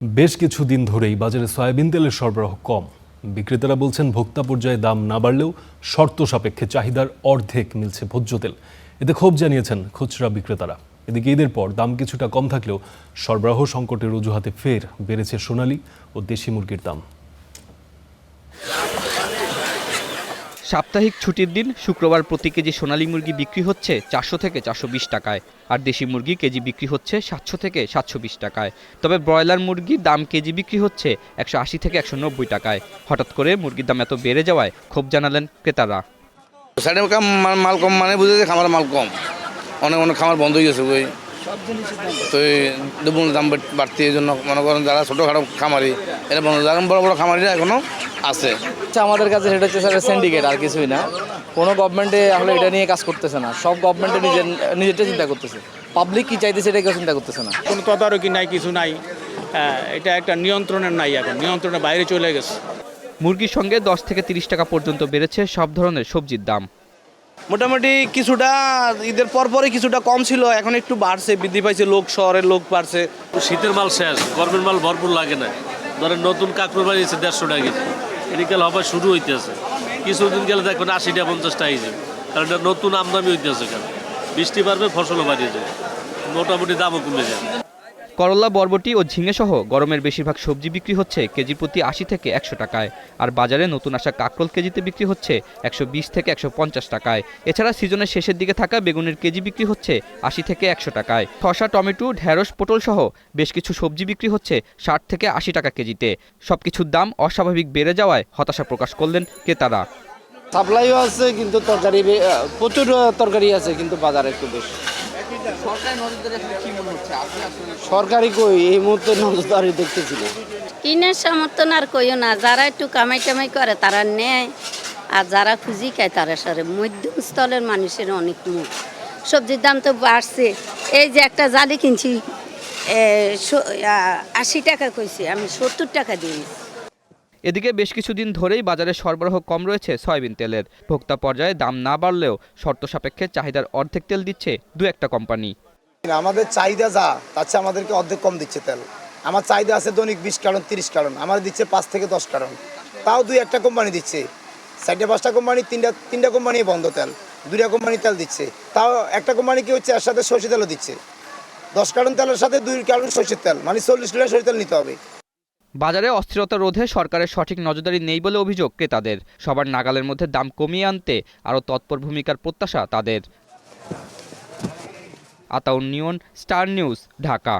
বেশ কিছুদিন ধরেই বাজারে সয়াবিন তেলের সরবরাহ কম। বিক্রেতারা বলছেন ভোক্তা পর্যায়ে দাম না বাড়লেও শর্ত সাপেক্ষে চাহিদার অর্ধেক মিলছে ভোজ্য তেল। এতে ক্ষোভ জানিয়েছেন খুচরা বিক্রেতারা। এদিকে ঈদের পর দাম কিছুটা কম থাকলেও সরবরাহ সংকটের অজুহাতে ফের বেড়েছে সোনালী ও দেশি মুরগির দাম। সাপ্তাহিক ছুটির দিন শুক্রবার প্রতি কেজি সোনালী মুরগি বিক্রি হচ্ছে 400 থেকে 420 টাকায়, আর দেশি মুরগি কেজি বিক্রি হচ্ছে 700 থেকে 720 টাকায়। তবে ব্রয়লার মুরগির দাম কেজি বিক্রি হচ্ছে 180 থেকে 190 টাকায়। হঠাৎ করে মুরগির দাম এত বেড়ে যাওয়ায় ক্ষোভ জানালেন ক্রেতারা। মাল কম মানে বুঝে যে খামার মাল কম, অনেক অনেক খামার বন্ধ হয়ে গেছে বই, তো এই দাম বাড়তি। এই জন্য মনে করেন যারা ছোটোখাটো খামারি এটা বন্ধ, যারা বড় বড় খামারিরা এখনো আছে। আমাদের কাছে সেটা হচ্ছে স্যার সিন্ডিকেট, আর কিছুই না। কোনো গভর্নমেন্টে আসলে এটা নিয়ে কাজ করতেছে না, সব গভর্নমেন্টে নিজেরটা চিন্তা করতেছে, পাবলিক কি চাইতেছে এটা কেউ চিন্তা করতেছে না। কোনো তদারকি নাই, কিছু নাই, এটা একটা নিয়ন্ত্রণের নাই, এখন নিয়ন্ত্রণের বাইরে চলে গেছে। মুরগির সঙ্গে 10 থেকে 30 টাকা পর্যন্ত বেড়েছে সব ধরনের সবজির দাম। মোটামুটি কিছুটা ঈদের পরপরই কিছুটা কম ছিল, এখন একটু বাড়ছে, বৃদ্ধি পাইছে, লোক শহরের লোক বাড়ছে। শীতের মাল শেষ, গরমের মাল ভরপুর লাগে না। ধরেন নতুন কাঁকড় বাড়িয়েছে 150 টাকা কেজি, এদিকাল হবার শুরু হইতেছে। কিছুদিন গেলে দেখবেন 80 টাকা 50 টাকা কেজি, কারণ এটা নতুন আমদানি হইতেছে। কারণ বৃষ্টি বাড়বে, ফসলও বাড়িয়ে যায়, মোটামুটি দামও কমে যায়। করলা, বরবটি ও ঝিঙে সহ গরমের বেশিরভাগ সবজি বিক্রি হচ্ছে কেজি প্রতি 80 থেকে 100 টাকায়, আর বাজারে নতুন আসা কাঁকরোল কেজিতে বিক্রি হচ্ছে 120 থেকে 150 টাকায়। এছাড়া সিজনের শেষের দিকে থাকা বেগুনের কেজি বিক্রি হচ্ছে 80 থেকে 100 টাকায়। শসা, টমেটো, ঢেঁড়স, পটল সহ বেশ কিছু সবজি বিক্রি হচ্ছে 60 থেকে 80 টাকা কেজিতে। সবকিছুর দাম অস্বাভাবিক বেড়ে যাওয়ায় হতাশা প্রকাশ করলেন ক্রেতারা। সাপ্লাইও আছে, কিন্তু তরকারি প্রচুর তরকারি আছে, কিন্তু বাজার একটু বেশি। সরকারি কই এই মুহূর্তে নজরদারি দেখতেছি না। কিনের সমর্থন আর কইও না, যারা একটু কামাই টামাই করে তারা নেয়, আর যারা খুঁজি খায় তারা সরে। মধ্যস্থলের মানুষের অনেক মুখ। সবজির দাম তো বাড়ছে। এই যে একটা জালি কিনছি 80 টাকা কইছি, আমি 70 টাকা দিই। এদিকে বেশ কিছুদিন ধরেই বাজারে সরবরাহ কম রয়েছে সয়াবিন তেলের। ভোক্তা পর্যায়ে দাম না বাড়লেও শর্ত সাপেক্ষে চাহিদার অর্ধেক তেল দিচ্ছে দু একটা কোম্পানি। আমাদের চাহিদা যা তার চেয়ে আমাদেরকে অর্ধেক কম দিচ্ছে তেল। আমার চাহিদা আছে দৈনিক 20 কার্টন 30 কার্টন, আমার দিচ্ছে 5 থেকে 10 কার্টন। তাও দুই একটা কোম্পানি দিচ্ছে, 4-5টা কোম্পানি, তিনটা কোম্পানি বন্ধ তেল, 2টা কোম্পানি তেল দিচ্ছে। তাও একটা কোম্পানি কি হচ্ছে এর সাথে সরষে তেলও দিচ্ছে। 10 কার্টন তেলের সাথে 2 কার্টন সরষের তেল, মানে 40 লিটার সরষের তেল নিতে হবে। বাজারে অস্থিরতা রোধে সরকারের সঠিক নজরদারি নেই বলে অভিযোগ ক্রেতাদের। সবার নাগালের মধ্যে দাম কমিয়ে আনতে আরও তৎপর ভূমিকার প্রত্যাশা তাদের। আতাউর নিয়ন, স্টার নিউজ, ঢাকা।